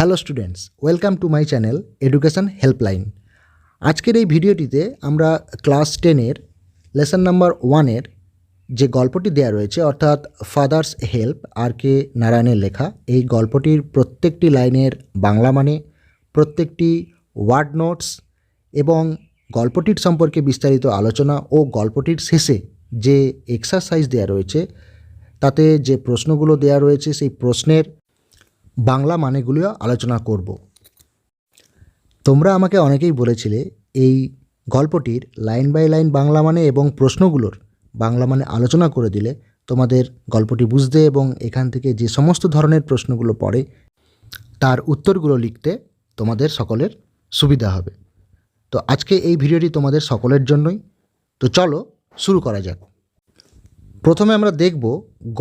Hello students, welcome to my channel education helpline. আজকের এই ভিডিওটিতে আমরা ক্লাস 10-এর লেসন নাম্বার 1-এর যে গল্পটি দেওয়া রয়েছে অর্থাৎ ফাদার্স হেল্প আর কে নারায়ণের লেখা, এই গল্পটির প্রত্যেকটি লাইনের বাংলা মানে, প্রত্যেকটি ওয়ার্ড নোটস এবং গল্পটির সম্পর্কে বিস্তারিত আলোচনা ও গল্পটির শেষে যে এক্সারসাইজ দেওয়া রয়েছে তাতে যে প্রশ্নগুলো দেওয়া রয়েছে সেই প্রশ্নের বাংলা মানেগুলিও আলোচনা করব। তোমরা আমাকে অনেকেই বলেছিলে এই গল্পটির লাইন বাই লাইন বাংলা মানে এবং প্রশ্নগুলোর বাংলা মানে আলোচনা করে দিলে তোমাদের গল্পটি বুঝতে এবং এখান থেকে যে সমস্ত ধরনের প্রশ্নগুলো পড়ে তার উত্তরগুলো লিখতে তোমাদের সকলের সুবিধা হবে। তো আজকে এই ভিডিওটি তোমাদের সকলের জন্যই। তো চলো শুরু করা যাক। প্রথমে আমরা দেখব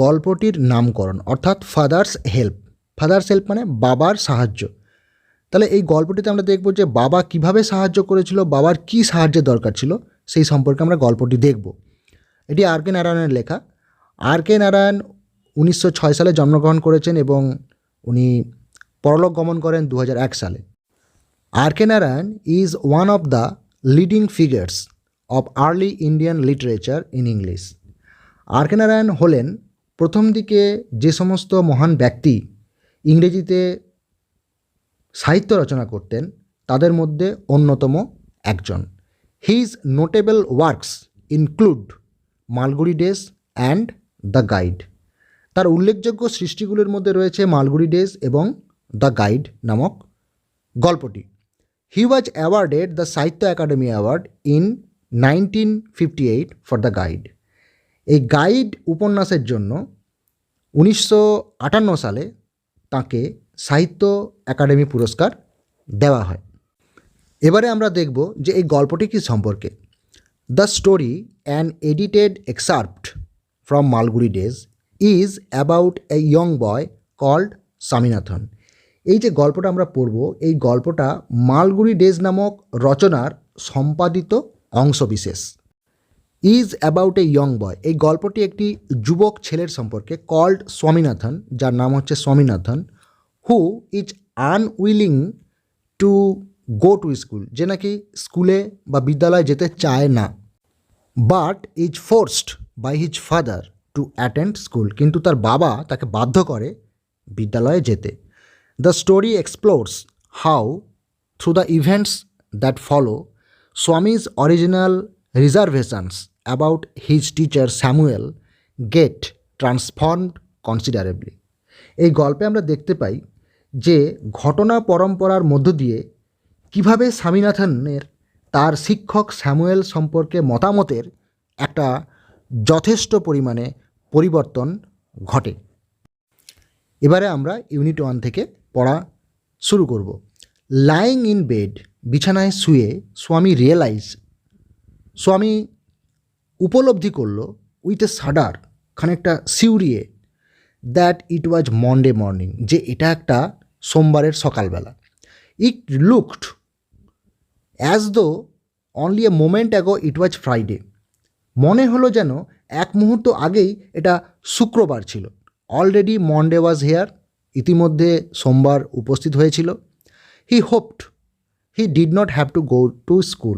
গল্পটির নামকরণ অর্থাৎ ফাদার্স হেল্প। ফাদার্স হেল্প মানে বাবার সাহায্য। তাহলে এই গল্পটিতে আমরা দেখব যে বাবা কিভাবে সাহায্য করেছিল, বাবার কি সাহায্যের দরকার ছিল সেই সম্পর্কে আমরা গল্পটি দেখব। এটি আর কে নারায়ণের লেখা। আর কে নারায়ণ 1906 সালে জন্মগ্রহণ করেছেন এবং উনি পরলোক গমন করেন 2001 সালে। R K Narayan is one of the leading figures of early Indian literature in English. R K Narayan হলেন প্রথম দিকে যে সমস্ত মহান ব্যক্তি ইংরেজিতে সাহিত্য রচনা করতেন তাদের মধ্যে অন্যতম একজন। His notable works include Malgudi days and the guide. তার উল্লেখযোগ্য সৃষ্টিগুলির মধ্যে রয়েছে মালগুড়ি ডেজ এবং দ্য গাইড নামক গল্পটি। হি ওয়াজ অ্যাওয়ার্ডেড দ্য সাহিত্য academy award in 1958 for the guide. এই গাইড উপন্যাসের জন্য 1958 সালে তাকে সাহিত্য একাডেমি পুরস্কার দেওয়া হয়। এবারে আমরা দেখব যে এই গল্পটি কী সম্পর্কে। The story an edited excerpt from Malgudi Days is about a young boy called Swaminathan. এই যে গল্পটা আমরা পড়ব এই গল্পটা মালগুড়ি ডেজ নামক রচনার সম্পাদিত অংশবিশেষ। ইজ অ্যাবাউট এ ইয়ং বয়, এই গল্পটি একটি যুবক ছেলের সম্পর্কে কল্ড স্বামীনাথন, যার নাম হচ্ছে Swaminathan, who is unwilling to go to school, যে নাকি স্কুলে বা বিদ্যালয়ে যেতে চায় না, but is forced by his father to attend school, কিন্তু তার বাবা তাকে বাধ্য করে বিদ্যালয়ে যেতে। The story explores how through the events that follow Swami's original reservations about his teacher Samuel get transformed considerably. এই গল্পে আমরা দেখতে পাই যে ঘটনা পরম্পরার মধ্য দিয়ে কিভাবে স্বামীনাথনের তার শিক্ষক স্যামুয়েল সম্পর্কে মতামতের একটা যথেষ্ট পরিমাণে পরিবর্তন ঘটে। এবারে আমরা ইউনিট 1 থেকে পড়া শুরু করব। লাইং ইন বেড, বিছানায় শুয়ে স্বামী রিয়েলাইজ, স্বামী উপলব্ধি করল উইথ এ সাডার, খানিকটা শিউরিয়ে, that it was Monday morning, যে এটা একটা সোমবারের সকালবেলা। It looked as though only a moment ago it was Friday, মনে হলো যেন এক মুহূর্ত আগেই এটা শুক্রবার ছিল। অলরেডি মন্ডে ওয়াজ হেয়ার, ইতিমধ্যে সোমবার উপস্থিত হয়েছিল। He hoped he did not have to go to school,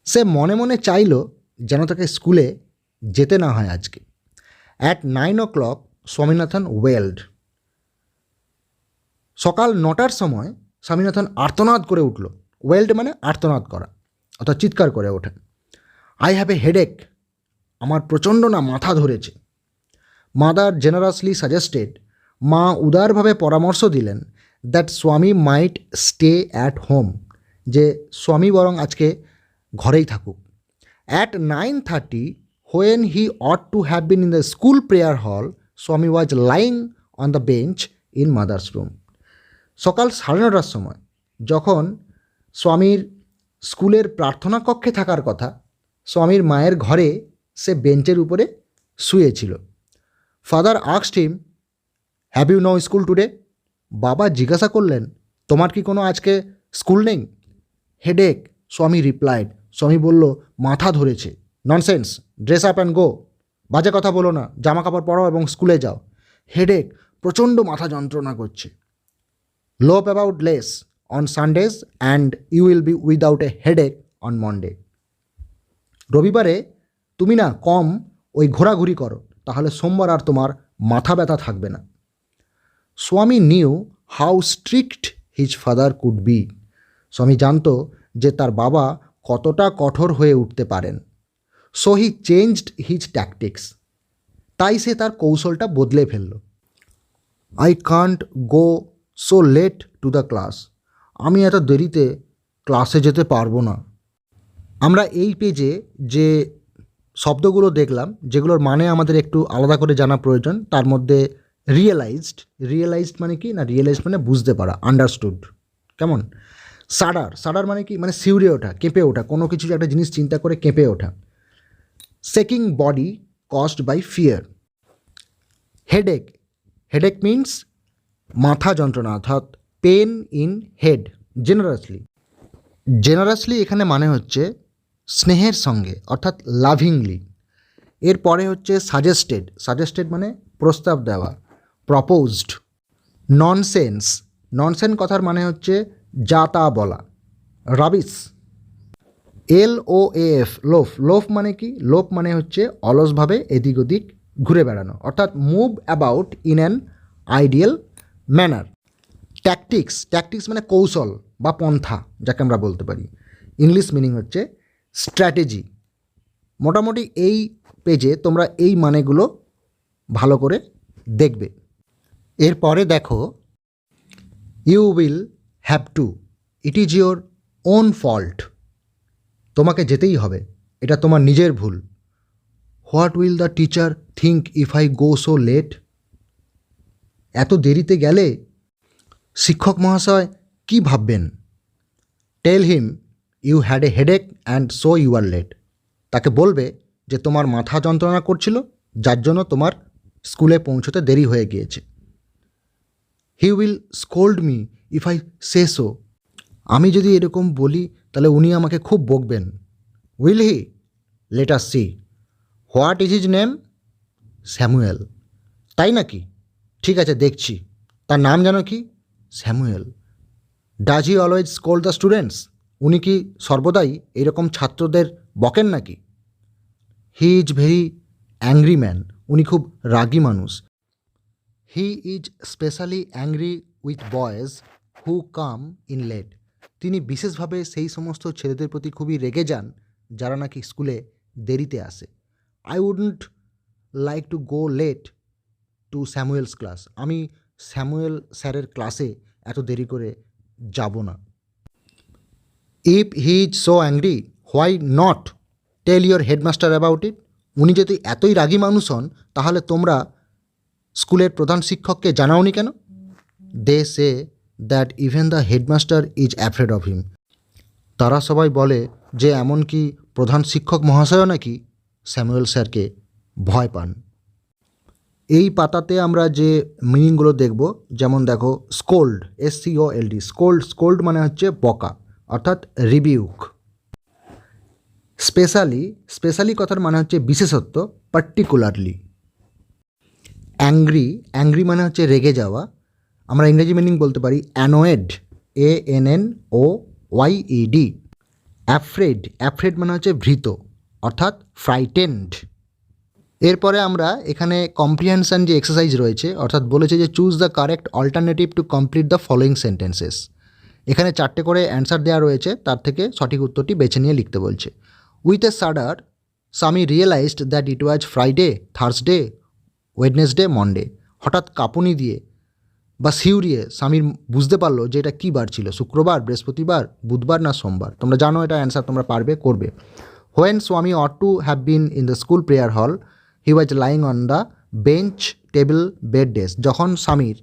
সে মনে মনে চাইল যেন তাকে স্কুলে যেতে না হয় আজকে। অ্যাট 9 o'clock স্বামীনাথন ওয়েলড, সকাল 9টার সময় স্বামীনাথন আর্তনাদ করে উঠল। ওয়েলড মানে আর্তনাদ করা অর্থাৎ চিৎকার করে ওঠেন। আই হ্যাভ এ হেডেক, আমার প্রচণ্ড না মাথা ধরেছে। মাদার জেনারাসলি সাজেস্টেড, মা উদারভাবে পরামর্শ দিলেন, দ্যাট স্বামী মাইট স্টে অ্যাট হোম, যে স্বামী বরং আজকে ঘরেই থাকুক। At 9:30 when he ought to have been in the school prayer hall, Swami was lying on the bench in mother's room. সকাল 9:30টার সময় যখন স্বামীর স্কুলের প্রার্থনা কক্ষে থাকার কথা, স্বামীর মায়ের ঘরে সে বেঞ্চের উপরে শুয়েছিল। Father asked him, have you no school today, বাবা জিজ্ঞাসা করলেন তোমার কি কোনো আজকে স্কুল নেই? হেডেক, স্বামী রিপ্লাইড, স্বামী বলল মাথা ধরেছে। ননসেন্স, ড্রেস আপ অ্যান্ড গো, বাজে কথা বলো না, জামা কাপড় পরো এবং স্কুলে যাও। হেডেক, প্রচণ্ড মাথা যন্ত্রণা করছে। loaf about less on Sundays and you will be without a headache on Monday. রবিবারে তুমি না কম ওই ঘোরাঘুরি করো, তাহলে সোমবার আর তোমার মাথা ব্যথা থাকবে না। স্বামী new how strict his father could be. স্বামী জানতো যে তার বাবা কতটা কঠোর হয়ে উঠতে পারেন। So he changed his tactics. তাই সে তার কৌশলটা বদলে ফেলল। I can't go so late to the class. আমি এত দেরিতে ক্লাসে যেতে পারবো না। আমরা এই পেজে যে শব্দগুলো দেখলাম, যেগুলোর মানে আমাদের একটু আলাদা করে জানা প্রয়োজন, তার মধ্যে রিয়েলাইজড মানে কি না, রিয়েলাইজড মানে বুঝতে পারা, আন্ডারস্টুড, কেমন। সাডার মানে কি, মানে শিউরে ওঠা, কেঁপে ওঠা, কোনো কিছু একটা জিনিস চিন্তা করে কেঁপে ওঠা। Shaking body caused by fear. Headache means মাথা যন্ত্রণা, অর্থাৎ পেন ইন হেড। জেনারাসলি এখানে মানে হচ্ছে স্নেহের সঙ্গে, অর্থাৎ লাভিংলি। এরপরে হচ্ছে সাজেস্টেড মানে প্রস্তাব দেওয়া, প্রপোজড। ননসেন্স কথার মানে হচ্ছে যা তা বলা, রাবিশ। LOAF লোফ মানে কি, লোফ মানে হচ্ছে অলসভাবে এদিক ওদিক ঘুরে বেড়ানো, অর্থাৎ move about in an ideal manner. Tactics মানে কৌশল বা পন্থা, যাকে আমরা বলতে পারি। ইংলিশ মিনিং হচ্ছে স্ট্র্যাটেজি। মোটামুটি এই পেজে তোমরা এই মানেগুলো ভালো করে দেখবে। এরপরে দেখো, you will have to, it is your own fault. তোমাকে যেতেই হবে, এটা তোমার নিজের ভুল। What will the teacher think if I go so late. এত দেরিতে গেলে শিক্ষক মহাশয় কী ভাববেন। Tell him you had a headache and so you are late. তাকে বলবে যে তোমার মাথা যন্ত্রণা করছিল, যার জন্য তোমার স্কুলে পৌঁছতে দেরি হয়ে গিয়েছে। He will scold me if I say so. আমি যদি এরকম বলি তাহলে উনি আমাকে খুব বকবেন। Will he? Let us see. What is his name? Samuel. তাই নাকি? ঠিক আছে, দেখছি। তার নাম জানো কি? Samuel. Does he always scold the students? উনি কি সর্বদাই এরকম ছাত্রদের বকেন নাকি? He is very angry man. উনি খুব রাগী মানুষ। He is specially angry with boys who come in late. তিনি বিশেষভাবে সেই সমস্ত ছেলেদের প্রতি খুবই রেগে যান যারা নাকি স্কুলে দেরিতে আসে। I wouldn't like to go late to Samuel's class. আমি স্যামুয়েল স্যারের ক্লাসে এত দেরি করে যাব না। If he is so angry why not tell your headmaster about it. উনি যদি এতই রাগী মানুষ হন তাহলে তোমরা স্কুলের প্রধান শিক্ষককে জানাওনি কেন? They say that even the headmaster is afraid of him. তারা সবাই বলে যে এমনকি প্রধান শিক্ষক মহাশয়ও নাকি স্যামুয়েল স্যারকে ভয় পান। এই পাতাতে আমরা যে মিনিংগুলো দেখব, যেমন দেখো স্কোল্ড, SCOLD। স্কোল্ড মানে হচ্ছে বকা, অর্থাৎ রিবিউক। স্পেশালি কথার মানে হচ্ছে বিশেষত্ব, পার্টিকুলারলি। অ্যাংরি মানে হচ্ছে রেগে যাওয়া। আমরা ইংরেজি মিনিং বলতে পারি অ্যানোয়েড, ANNOYED। অ্যাফ্রেড মানে হচ্ছে ভীত, অর্থাৎ ফ্রাইটেন্ড। এরপরে আমরা এখানে কম্প্রিহেনশন যে এক্সারসাইজ রয়েছে, অর্থাৎ বলেছে যে choose the correct alternative to complete the following sentences. এখানে 4টে করে অ্যান্সার দেওয়া রয়েছে, তার থেকে সঠিক উত্তরটি বেছে নিয়ে লিখতে বলছে। With a shudder Swami realised that it was Friday, Thursday, Wednesday, Monday. হঠাৎ কাঁপুনি দিয়ে বা শিউরিয়ে স্বামীর বুঝতে পারলো যে এটা কী বার ছিল, শুক্রবার, বৃহস্পতিবার, বুধবার না সোমবার। তোমরা জানো এটা অ্যান্সার, তোমরা পারবে, করবে। When Swami ought to have been in the school prayer hall he was lying on the bench table bed desk. যখন স্বামীর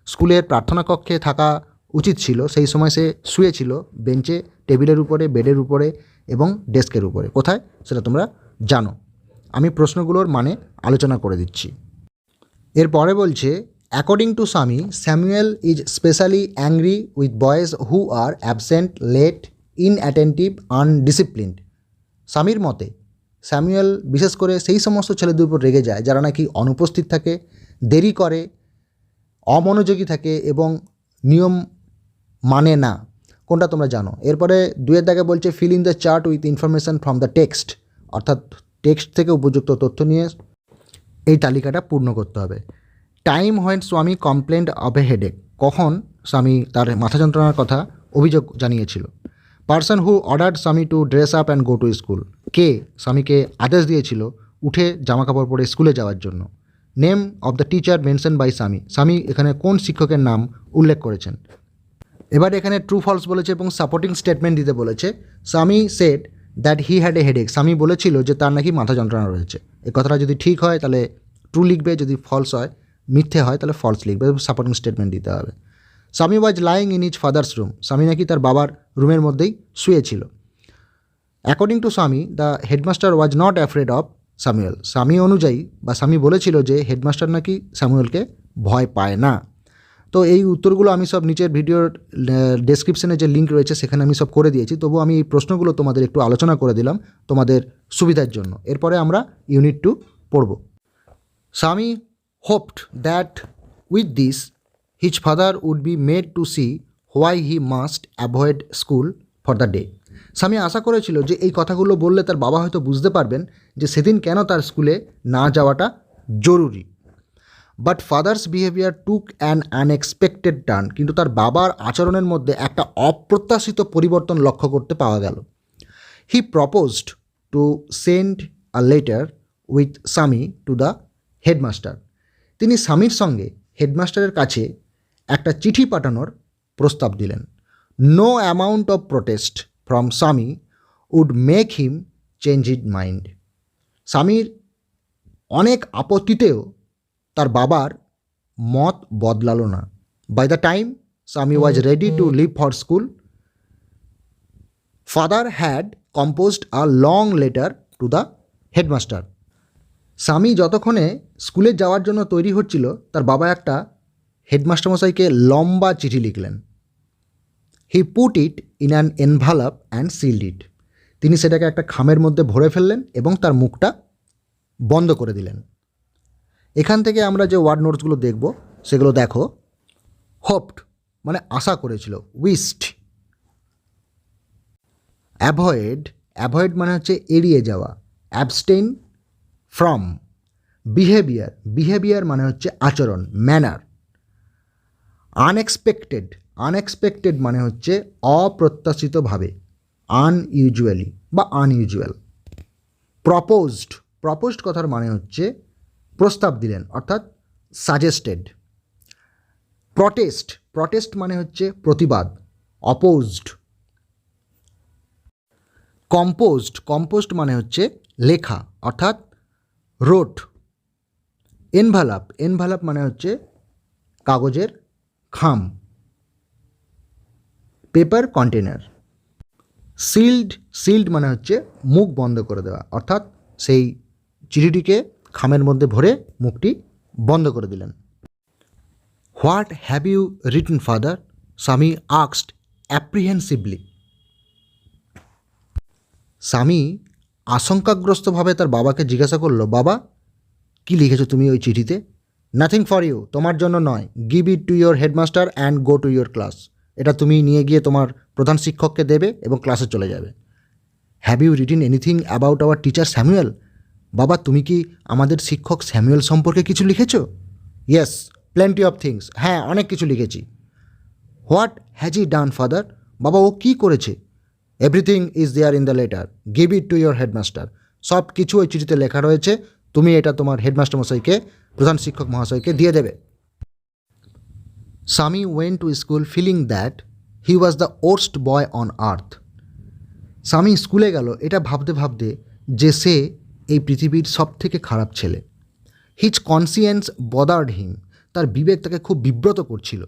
স্কুলের প্রার্থনা কক্ষে থাকা উচিত ছিল সেই সময় সে শুয়েছিল বেঞ্চে, টেবিলের উপরে, বেডের উপরে এবং ডেস্কের উপরে। কোথায় সেটা তোমরা জানো। আমি প্রশ্নগুলোর মানে আলোচনা করে দিচ্ছি। এরপরে বলছে according to Swami Samuel is specially angry with boys who are absent, late, inattentive, undisciplined. স্বামীর মতে স্যামুয়েল বিশেষ করে সেই সমস্ত ছেলেদের উপর রেগে যায় যারা নাকি অনুপস্থিত থাকে, দেরি করে, অমনোযোগী থাকে এবং নিয়ম মানে না, কোনটা তোমরা জানো? এরপরে 2 দাগে বলছে fill in the chart with information from the text, অর্থাৎ টেক্সট থেকে উপযুক্ত তথ্য নিয়ে এই তালিকাটা পূর্ণ করতে হবে। Time when Swami complained of a headache, কখন স্বামী তার মাথা যন্ত্রণার কথা অভিযোগ জানিয়েছিল। Person who ordered Swami to dress up and go to school, কে স্বামীকে আদেশ দিয়েছিল উঠে জামাকাপড় পরে স্কুলে যাওয়ার জন্য। Name of the teacher mention by Swami, Swami এখানে কোন শিক্ষকের নাম উল্লেখ করেছেন। এবার এখানে ট্রু ফলস বলেছে এবং সাপোর্টিং স্টেটমেন্ট দিতে বলেছে। স্বামী said that he had a headache, স্বামী বলেছিল যে তার নাকি মাথা যন্ত্রণা রয়েছে। এই কথাটা যদি ঠিক হয় তাহলে ট্রু লিখবে, যদি ফলস হয় মিথ্যে হয় তাহলে ফলস লিখবে, সাপোর্টিং স্টেটমেন্ট দিতে হবে। স্বামী was lying in his father's room, স্বামী নাকি তার বাবার রুমের মধ্যেই শুয়েছিল। অ্যাকর্ডিং টু স্বামী the headmaster was not afraid of Samuel, স্বামী অনুযায়ী বা স্বামী বলেছিল যে হেডমাস্টার নাকি স্যামুয়েলকে ভয় পায় না। তো এই উত্তরগুলো আমি সব নিচের ভিডিওর ডেসক্রিপশনে যে লিঙ্ক রয়েছে সেখানে আমি সব করে দিয়েছি, তবু আমি এই প্রশ্নগুলো তোমাদের একটু আলোচনা করে দিলাম তোমাদের সুবিধার জন্য। এরপরে আমরা ইউনিট 2 পড়ব। Swami hoped that with this his father would be made to see why he must avoid school for the day, Swami আশা করেছিল যে এই কথাগুলো বললে তার বাবা হয়তো বুঝতে পারবেন যে সেদিন কেন তার স্কুলে না যাওয়াটা জরুরি। But father's behaviour took an unexpected turn, কিন্তু তার বাবার আচরণের মধ্যে একটা অপ্রত্যাশিত পরিবর্তন লক্ষ্য করতে পাওয়া গেল। He proposed to send a letter with স্বামী টু দ্য হেডমাস্টার, তিনি স্বামীর সঙ্গে হেডমাস্টারের কাছে একটা চিঠি পাঠানোর প্রস্তাব দিলেন। No amount of protest from Swami would make him change his mind, স্বামীর অনেক আপত্তিতেও তার বাবার মত বদলালো না। By the time Swami was ready to leave for school, father had composed a long letter to the headmaster, Swami যতক্ষণে স্কুলে যাওয়ার জন্য তৈরি হচ্ছিল তার বাবা একটা হেডমাস্টারমশাইকে লম্বা চিঠি লিখলেন। He put it in an envelope and sealed it, তিনি সেটাকে একটা খামের মধ্যে ভরে ফেললেন এবং তার মুখটা বন্ধ করে দিলেন। এখান থেকে আমরা যে ওয়ার্ড নোটসগুলো দেখব সেগুলো দেখো। হোপড মানে আশা করেছিল, উইশড। অ্যাভয়েড, অ্যাভয়েড মানে হচ্ছে এড়িয়ে যাওয়া। Abstain from. বিহেভিয়ার, বিহেভিয়ার মানে হচ্ছে আচরণ, ম্যানার। আনএক্সপেক্টেড, আনএক্সপেক্টেড মানে হচ্ছে অপ্রত্যাশিতভাবে, আনইউজুয়ালি বা আনইউজুয়াল। প্রপোজড, প্রপোজড কথার মানে হচ্ছে প্রস্তাব দিলেন অর্থাৎ সাজেস্টেড। প্রটেস্ট, প্রটেস্ট মানে হচ্ছে প্রতিবাদ, অপোজড। কম্পোজড, কম্পোজড মানে হচ্ছে লেখা অর্থাৎ রোট। এনভালাপ, এনভালাপ মানে হচ্ছে কাগজের খাম। Paper container. সিল্ড, সিল্ড মানে হচ্ছে মুখ বন্ধ করে দেওয়া অর্থাৎ সেই চিঠিটিকে খামের মধ্যে ভরে মুখটি বন্ধ করে দিলেন। What have you written father, Swami asked apprehensively, Swami আশঙ্কাগ্রস্তভাবে তার বাবাকে জিজ্ঞাসা করলো, বাবা কি লিখেছো তুমি ওই চিঠিতে? নাথিং ফর ইউ, তোমার জন্য নয়। Give it to your headmaster and go to your class, এটা তুমি নিয়ে গিয়ে তোমার প্রধান শিক্ষককে দেবে এবং ক্লাসে চলে যাবে। Have you written anything about our teacher Samuel, বাবা তুমি কি আমাদের শিক্ষক স্যামুয়েল সম্পর্কে কিছু লিখেছো? ইয়েস, প্লেন্টি অফ থিংস, হ্যাঁ অনেক কিছু লিখেছি। What has he done father, বাবা ও কী করেছে? Everything is there in the letter, give it to your headmaster, সব কিছু ওই চিঠিতে লেখা রয়েছে, তুমি এটা তোমার হেডমাস্টার মশাইকে, প্রধান শিক্ষক মহাশয়কে দিয়ে দেবে। Swami went to school feeling that he was the worst boy on earth, Swami স্কুলে গেল এটা ভাবতে ভাবতে যে সে এই পৃথিবীর সব থেকে খারাপ ছেলে। হিজ কনসিয়েন্স বদার্ড হিম, তার বিবেক তাকে খুব বিব্রত করছিল।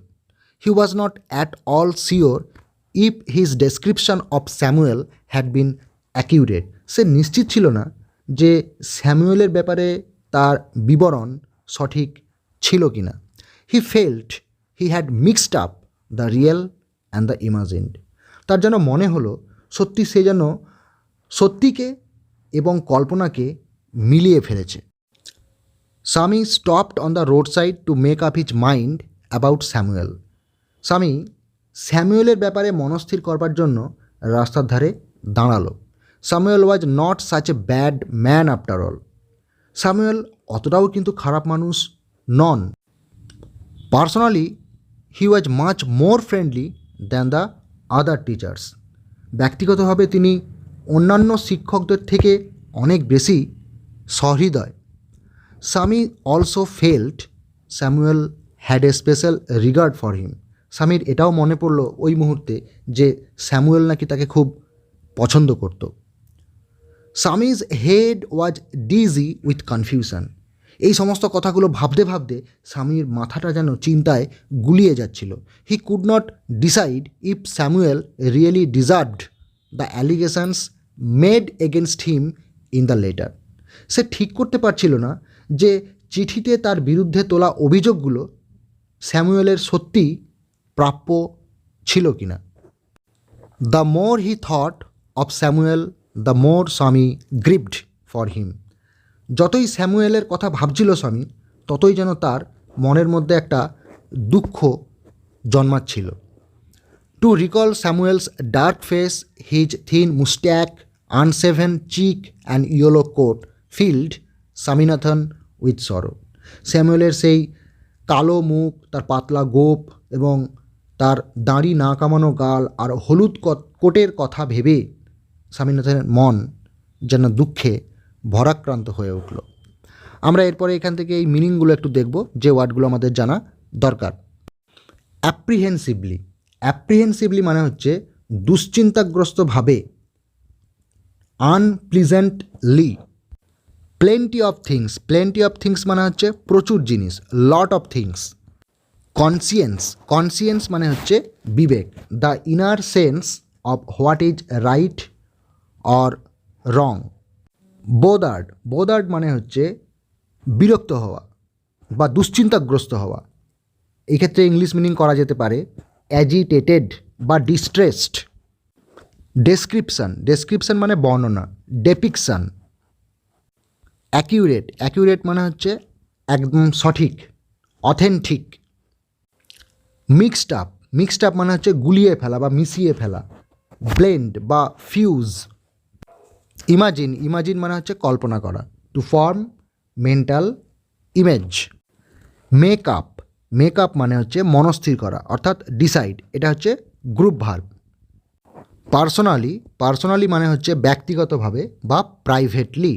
He was not at all sure if his description of Samuel had been accurate, সে নিশ্চিত ছিল না যে স্যামুয়েলের ব্যাপারে তার বিবরণ সঠিক ছিল কি না। He felt he had mixed up the real and the imagined, তার যেন মনে হলো সত্যি সে যেন সত্যিকে এবং কল্পনাকে মিলিয়ে ফেলেছে। Swami stopped on the road side to make up his mind about Samuel, Swami স্যামুয়েলের ব্যাপারে মনস্থির করবার জন্য রাস্তার ধারে দাঁড়ালো। Samuel was not such a bad man after all. Samuel অতটাও কিন্তু খারাপ মানুষ নন। Personally he was much more friendly than the other teachers. ব্যক্তিগতভাবে তিনি অন্যান্য শিক্ষকদের থেকে অনেক বেশি সহৃদয়। Swami also felt Samuel had a special regard for him. স্বামীর এটাও মনে পড়ল ওই মুহূর্তে যে স্যামুয়েল নাকি তাকে খুব পছন্দ করত। Swami's head was dizzy with confusion. এই সমস্ত কথাগুলো ভাবতে ভাবতে স্বামীর মাথাটা যেন চিন্তায় গুলিয়ে যাচ্ছিল। He could not decide if Samuel really deserved the allegations made against him in the letter. সে ঠিক করতে পারছিল না যে চিঠিতে তার বিরুদ্ধে তোলা অভিযোগগুলো স্যামুয়েলের সত্যি প্রাপ্য ছিল কিনা। The more he thought of Samuel the more স্বামী গ্রিভড ফর হিম। যতই স্যামুয়েলের কথা ভাবছিল স্বামী, ততই যেন তার মনের মধ্যে একটা দুঃখ জন্মাচ্ছিল। To recall Samuel's dark face, his thin moustache, unshaven cheek and yellow coat filled Swaminathan with sorrow. স্যামুয়েলের সেই কালো মুখ, তার পাতলা গোপ এবং তার দাড়ি না কামানো গাল আর হলুদ কোটের কথা ভেবে স্বামীনাথনের মন যেন দুঃখে ভরাক্রান্ত হয়ে উঠল। আমরা এরপরে এখান থেকে এই মিনিংগুলো একটু দেখব, যে ওয়ার্ডগুলো আমাদের জানা দরকার। অ্যাপ্রিহেন্সিভলি, অ্যাপ্রিহেন্সিভলি মানে হচ্ছে দুশ্চিন্তাগ্রস্তভাবে। Unpleasantly. Plenty of things, plenty of things মানে হচ্ছে প্রচুর জিনিস, lot of things. Conscience, conscience মানে হচ্ছে বিবেক, the inner sense of what is right or wrong. Bothered, bothered মানে হচ্ছে বিরক্ত হওয়া বা দুশ্চিন্তাগ্রস্ত হওয়া। এই ক্ষেত্রে ইংলিশ মিনিং করা যেতে পারে অ্যাজিটেটেড বা ডিস্ট্রেসড। ডেসক্রিপশান, ডেসক্রিপশান মানে বর্ণনা। ডেপিকশান। অ্যাকিউরেট, অ্যাকিউরেট মানে হচ্ছে একদম সঠিক, authentic. Mixed up, mixed up মানে হচ্ছে গুলিয়ে ফেলা বা মিশিয়ে ফেলা। ব্লেন্ড বা ফিউজ। ইমাজিন, ইমাজিন মানে হচ্ছে কল্পনা করা। To form mental image. Make up, make up মানে হচ্ছে মনস্থির করা অর্থাৎ ডিসাইড, এটা হচ্ছে গ্রুপ ভার্ব। পার্সোনালি, পার্সোনালি মানে হচ্ছে ব্যক্তিগতভাবে বা প্রাইভেটলি।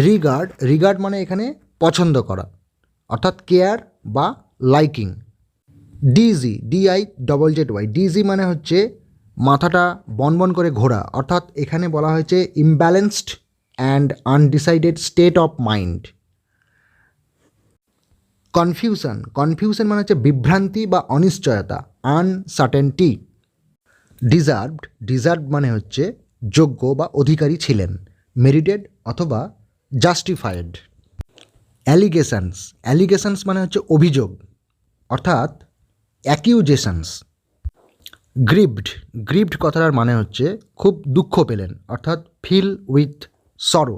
রিগার্ড, রিগার্ড মানে এখানে পছন্দ করা অর্থাৎ কেয়ার বা লাইকিং। ডিজি, DIZZY, ডিজি মানে হচ্ছে মাথাটা বনবন করে ঘোরা অর্থাৎ এখানে বলা হয়েছে imbalanced and undecided state of mind. Confusion, confusion মানে হচ্ছে বিভ্রান্তি বা অনিশ্চয়তা, আনসার্টেনটি। ডিজার্ভড, ডিজার্ভড মানে হচ্ছে যোগ্য বা অধিকারী ছিলেন, মেরিটেড অথবা জাস্টিফাইড। অ্যালিগেশনস, অ্যালিগেশনস মানে হচ্ছে অভিযোগ অর্থাৎ অ্যাকিউজেশনস। গ্রিভড, গ্রিভড কথাটার মানে হচ্ছে খুব দুঃখ পেলেন অর্থাৎ ফিল উইথ সরো।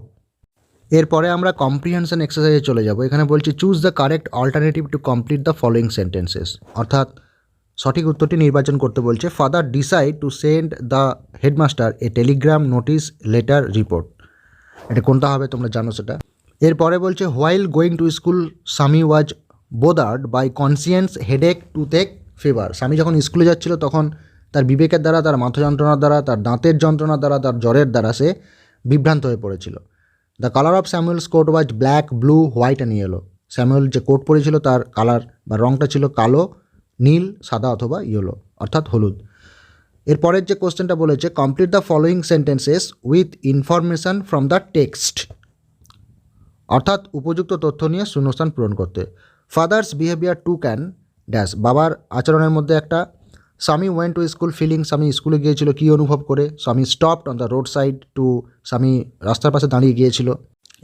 এরপরে আমরা কম্প্রিহেনশন এক্সারসাইজে চলে যাব। এখানে বলছি choose the correct alternative to complete the following sentences, অর্থাৎ সঠিক উত্তরটি নির্বাচন করতে বলছে। Father decide to send the headmaster A Telegram, notice, letter, report. এটা কোনটা হবে তোমরা জানো সেটা। এরপরে বলছে while going to school Swami was bothered by conscience, headache, toothache, fever. Swami যখন স্কুলে যাচ্ছিল তখন তার বিবেকের দ্বারা, তার মাথা যন্ত্রণার দ্বারা, তার দাঁতের যন্ত্রণার দ্বারা, তার জ্বরের দ্বারা সে বিভ্রান্ত হয়ে পড়েছিল। The colour of Samuel's coat was black, blue, white and yellow. Samuel যে কোট পরেছিল তার কালার বা রঙটা ছিল কালো, নীল, সাদা অথবা ইয়েলো অর্থাৎ হলুদ। এরপরের যে কোশ্চেনটা বলেছে complete the following sentences with information from the text, অর্থাৎ উপযুক্ত তথ্য নিয়ে শূন্যস্থান পূরণ করতে। Father's behaviour to can dash, বাবার আচরণের মধ্যে একটা। স্বামী ওয়েন্ট টু স্কুল ফিলিং, স্বামী স্কুলে গিয়েছিল কী অনুভব করে। Swami stopped on the road side to, Swami রাস্তার পাশে দাঁড়িয়ে গিয়েছিল।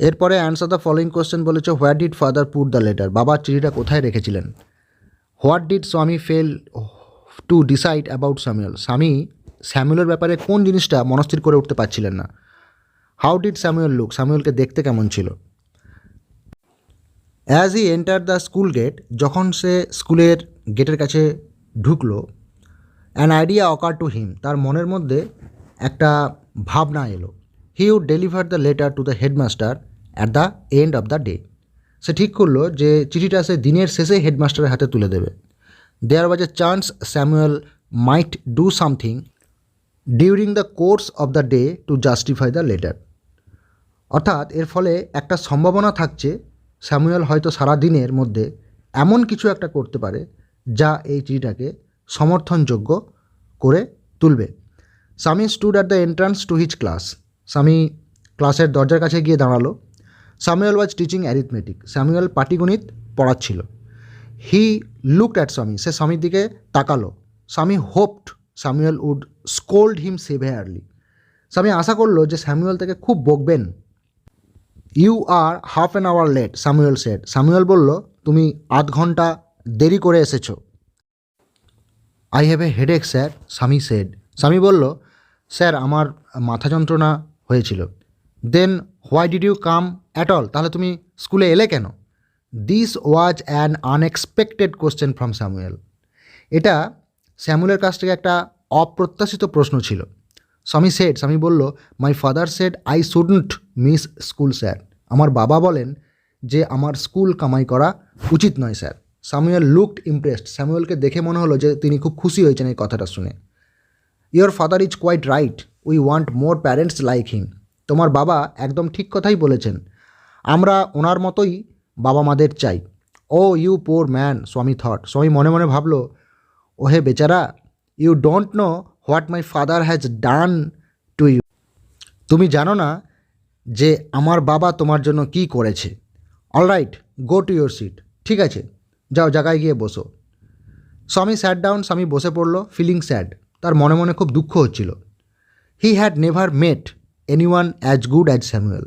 এরপরে অ্যান্সার দ্য ফলোয়িং কোশ্চেন বলেছে where did father put the letter, বাবার চিঠিটা কোথায় রেখেছিলেন। হোয়াট ডিড স্বামী fail to decide about Samuel, Swami স্যামুয়েলের ব্যাপারে কোন জিনিসটা মনস্থির করে উঠতে পারছিলেন না। হাউ ডিড স্যামুয়েল লুক, স্যামুয়েলকে দেখতে কেমন ছিল। As he enter the school gate, যখন সে স্কুলের গেটের কাছে ঢুকলো, an idea occur to him, তার মনের মধ্যে একটা ভাবনা এলো। He would deliver the letter to the headmaster at the end of the day. সে ঠিক করলো যে চিঠিটা সে দিনের শেষে হেডমাস্টারের হাতে তুলে দেবে। There was a chance Samuel might do something during the course of the day to justify the letter. অর্থাৎ এর ফলে একটা সম্ভাবনা থাকছে স্যামুয়েল হয়তো সারা দিনের মধ্যে এমন কিছু একটা করতে পারে যা এই চিঠিটাকে সমর্থনযোগ্য করে তুলবে। Swami stood at the entrance to his class. Swami ক্লাসের দরজার কাছে গিয়ে দাঁড়ালো। Samuel was teaching arithmetic. Samuel পাটিগণিত পড়াচ্ছিল। হি লুকড অ্যাট স্বামী, সে স্বামীর দিকে তাকালো। Swami hoped Samuel would scold him severely. Swami আশা করলো যে স্যামুয়েল তাকে খুব বকবেন। You are half an hour late, Samuel said. Samuel বলল, তুমি আধ ঘন্টা দেরি করে এসেছো। I have a headache sir, Swami said. Swami বলল, স্যার আমার মাথা যন্ত্রণা হয়েছিল। Then why did you come at all, তাহলে তুমি স্কুলে এলে কেন? This was an unexpected question from Samuel. এটা স্যামুয়েলের কাছ থেকে একটা অপ্রত্যাশিত প্রশ্ন ছিল। স্বামী সেড, স্বামী বলল, my father said I shouldn't miss school sir. আমার বাবা বলেন যে আমার স্কুল কামাই করা উচিত নয় স্যার। Samuel looked impressed. স্যামুয়েলকে দেখে মনে হলো যে তিনি খুব খুশি হয়েছেন এই কথাটা শুনে। Your father is quite right, we want more parents like him. তোমার বাবা একদম ঠিক কথাই বলেছেন, আমরা ওনার মতোই বাবা মাদের চাই। Oh you poor man, Swami thought. Swami মনে মনে ভাবলো, ওহে বেচারা, you don't know what my father has done to you. তুমি জানো না যে আমার বাবা তোমার জন্য কি করেছে। All right, go to your seat. ঠিক আছে, যাও জায়গায় গিয়ে বসো। স্বামী স্যাট ডাউন। স্বামী বসে পড়ল, ফিলিং স্যাড। তার মনে মনে খুব দুঃখ হচ্ছিল। He had never met anyone as good as Samuel.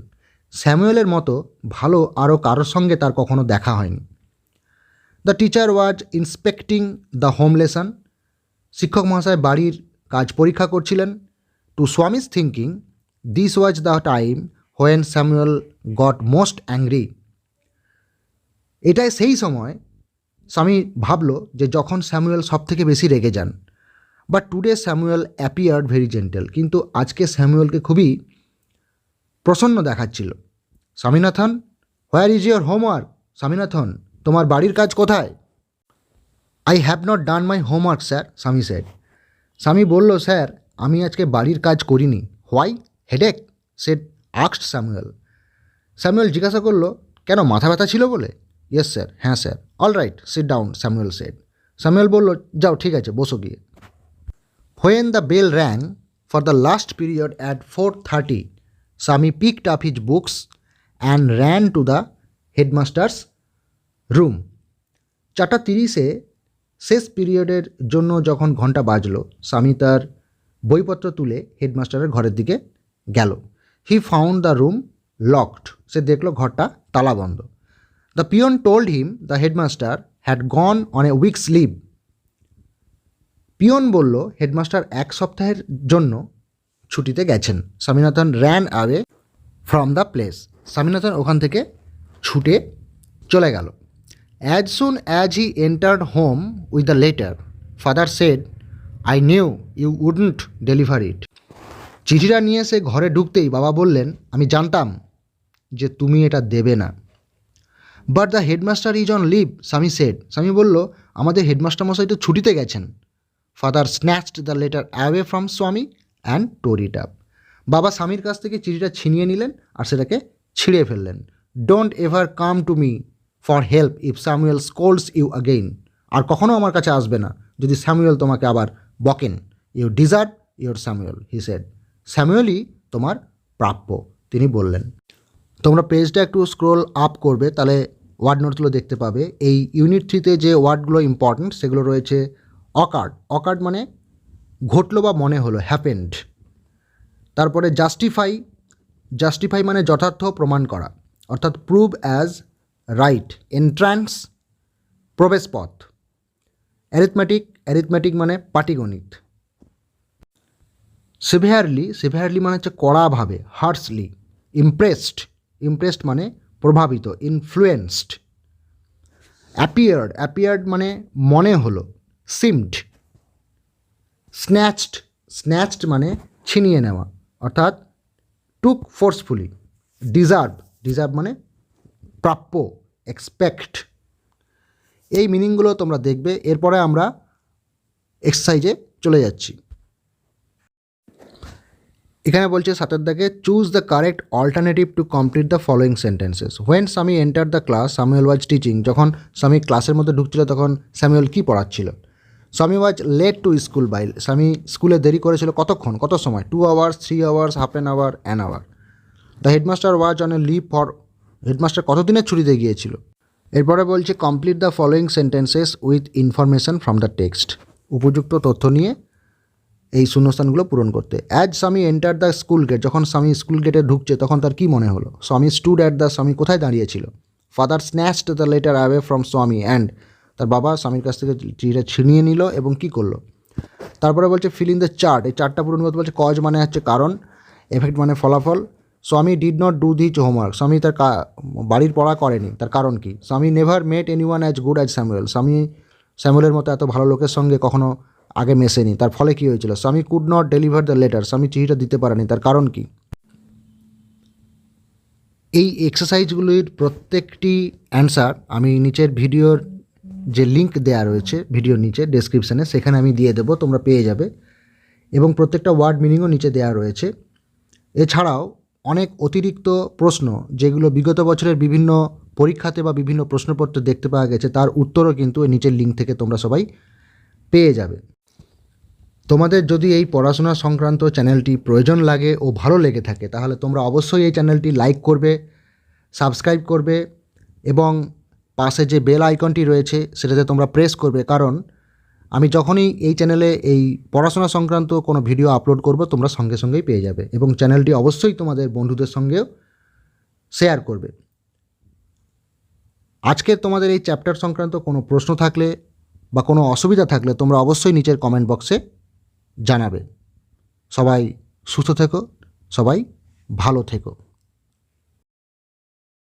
স্যামুয়েলের মতো ভালো আরও কারোর সঙ্গে তার কখনো দেখা হয়নি। The teacher was inspecting the home lesson. শিক্ষক মহাশয় বাড়ির কাজ পরীক্ষা করছিলেন। To Swami's thinking, this was the time when Samuel got most angry. এটাই সেই সময় স্বামী ভাবল যে যখন স্যামুয়েল সব থেকে বেশি রেগে যান। But today Samuel appeared very gentle. কিন্তু আজকে স্যামুয়েলকে খুবই প্রসন্ন দেখাচ্ছিল। Swaminathan, where is your homework? Swaminathan, তোমার বাড়ির কাজ কোথায়? I have not done my homework sir, Swami said. Swami বলল, স্যার আমি আজকে বাড়ির কাজ করিনি। হোয়াই? হেডেক সেড আক্সড স্যামুয়েল। স্যামুয়েল জিজ্ঞাসা করলো, কেন, মাথা ব্যথা ছিল বলে? ইয়েস স্যার, হ্যাঁ sir. All right, sit down, Samuel said. Samuel বলল, যাও ঠিক আছে, বসো গিয়ে। When the bell rang for the last period at 4:30, Swami picked up his books and ran to the headmaster's room. 4:30-এ শেষ পিরিয়ডের জন্য যখন ঘন্টা বাজলো, স্বামী তার বইপত্র তুলে হেডমাস্টারের ঘরের দিকে গেল। He found the room locked. সে দেখলো ঘরটা তালাবন্ধ। The peon told him the headmaster had gone on a week's leave. Peon বলল হেডমাস্টার এক সপ্তাহের জন্য ছুটিতে গেছেন। Swaminathan ran away from the place. Swaminathan ওখান থেকে ছুটে চলে গেল। As soon as he entered home with the letter, father said, I knew you wouldn't deliver it. চিঠিটা নিয়ে সে ঘরে ঢুকতেই বাবা বললেন, আমি জানতাম যে তুমি এটা দেবে না। But the headmaster is on leave, Swami said. Swami বলল, আমাদের হেডমাস্টার মশাই তো ছুটিতে গেছেন। Father snatched the letter away from Swami and tore it up. বাবা স্বামীর কাছ থেকে চিঠিটা ছিনিয়ে নিলেন আর সেটাকে ছিঁড়ে ফেললেন। Don't ever come to me for help if Samuel scolds you again. আর কখনও আমার কাছে আসবে না যদি স্যামুয়েল তোমাকে আবার বকেন। You deserve your Samuel, he said. স্যামুয়েলই তোমার প্রাপ্য, তিনি বললেন। তোমরা পেজটা একটু স্ক্রোল আপ করবে, তাহলে ওয়ার্ড নোটগুলো দেখতে পাবে। এই ইউনিট 3-তে যে ওয়ার্ডগুলো ইম্পর্ট্যান্ট সেগুলো রয়েছে অকার্ড। অকার্ড মানে ঘটলো বা মনে হলো, হ্যাপেন্ড। তারপরে জাস্টিফাই। জাস্টিফাই মানে যথার্থ প্রমাণ করা, অর্থাৎ প্রুভ অ্যাজ রাইট। এন্ট্রান্স, প্রবেশপথ। অ্যারিথমেটিক। অ্যারিথমেটিক মানে পাটিগণিত। সিভিয়ারলি। সিভিয়ারলি মানে হচ্ছে কড়াভাবে, হার্সলি। ইমপ্রেসড। ইমপ্রেসড মানে প্রভাবিত, ইনফ্লুয়েন্সড। অ্যাপিয়ার্ড। অ্যাপিয়ার্ড মানে মনে হলো, সিমড। স্ন্যাচড মানে ছিনিয়ে নেওয়া, অর্থাৎ টুক ফোর্সফুলি। ডিজার্ভ মানে প্রাপ্য, এক্সপেক্ট। এই মিনিংগুলো তোমরা দেখবে। এরপরে আমরা এক্সারসাইজে চলে যাচ্ছি। এখানে বলছে 7 দাগে, choose the correct alternative to complete the following sentences. When Swami enter the class Samuel was teaching. যখন স্বামী ক্লাসের মধ্যে ঢুকছিল তখন স্যামুয়েল কী পড়াচ্ছিল? Swami was late to school by. Swami স্কুলে দেরি করেছিল কতক্ষণ, কত সময়? 2 hours, 3 hours, half an hour, an hour. The headmaster was on a leave for. Headmaster কতদিনের ছুটিতে গিয়েছিল? এরপরে বলছে complete the following sentences with information from the text. উপযুক্ত তথ্য নিয়ে এই শূন্যস্থানগুলো পূরণ করতে। অ্যাজ স্বামী এন্টার দ্য স্কুল গেট। যখন স্বামী স্কুল গেটে ঢুকছে তখন তার কী মনে হলো? স্বামী স্টুড অ্যাট দ্য। স্বামী কোথায় দাঁড়িয়েছিল? Father snatched the letter away from Swami and. তার বাবা স্বামীর কাছ থেকে চিঠিটা ছিনিয়ে নিল এবং কী করলো? তারপরে বলছে ফিল ইন দ্য চার্ট। এই চার্টটা পূরণ করতে বলছে। কজ মানে হচ্ছে কারণ, এফেক্ট মানে ফলাফল। স্বামী did not do these homework. স্বামী তার বাড়ির পড়া করেনি, তার কারণ কি? স্বামী never met anyone as good as Samuel. Swami স্যামুয়েলের মতো এত ভালো লোকের সঙ্গে কখনো আগে মেশেনি, তার ফলে কী হয়েছিল? স্বামী could not deliver the letter. স্বামী চিঠিটা দিতে পারেনি, তার কারণ কি? এই এক্সারসাইজগুলির প্রত্যেকটি অ্যান্সার আমি নিচের ভিডিওর যে লিঙ্ক দেওয়া রয়েছে ভিডিওর নিচে ডেসক্রিপশানে, সেখানে আমি দিয়ে দেবো, তোমরা পেয়ে যাবে। এবং প্রত্যেকটা ওয়ার্ড মিনিংও নিচে দেওয়া রয়েছে। এছাড়াও অনেক অতিরিক্ত প্রশ্ন যেগুলো বিগত বছরের বিভিন্ন পরীক্ষাতে বা বিভিন্ন প্রশ্নপত্রে দেখতে পাওয়া গেছে, তার উত্তরও কিন্তু এই নিচের লিঙ্ক থেকে তোমরা সবাই পেয়ে যাবে। তোমাদের যদি এই পড়াশোনা সংক্রান্ত চ্যানেলটি প্রয়োজন লাগে ও ভালো লেগে থাকে তাহলে তোমরা অবশ্যই এই চ্যানেলটি লাইক করবে, সাবস্ক্রাইব করবে এবং পাশে যে বেল আইকনটি রয়েছে সেটাতে তোমরা প্রেস করবে, কারণ আমি যখনই এই চ্যানেলে এই পড়াশোনা সংক্রান্ত কোনো ভিডিও আপলোড করব তোমরা সঙ্গে সঙ্গেই পেয়ে যাবে। এবং চ্যানেলটি অবশ্যই তোমাদের বন্ধুদের সঙ্গেও শেয়ার করবে। আজকের তোমাদের এই চ্যাপ্টার সংক্রান্ত কোনো প্রশ্ন থাকলে বা কোনো অসুবিধা থাকলে তোমরা অবশ্যই নিচের কমেন্ট বক্সে জানাবে। সবাই সুস্থ থেকো, সবাই ভালো থেকো।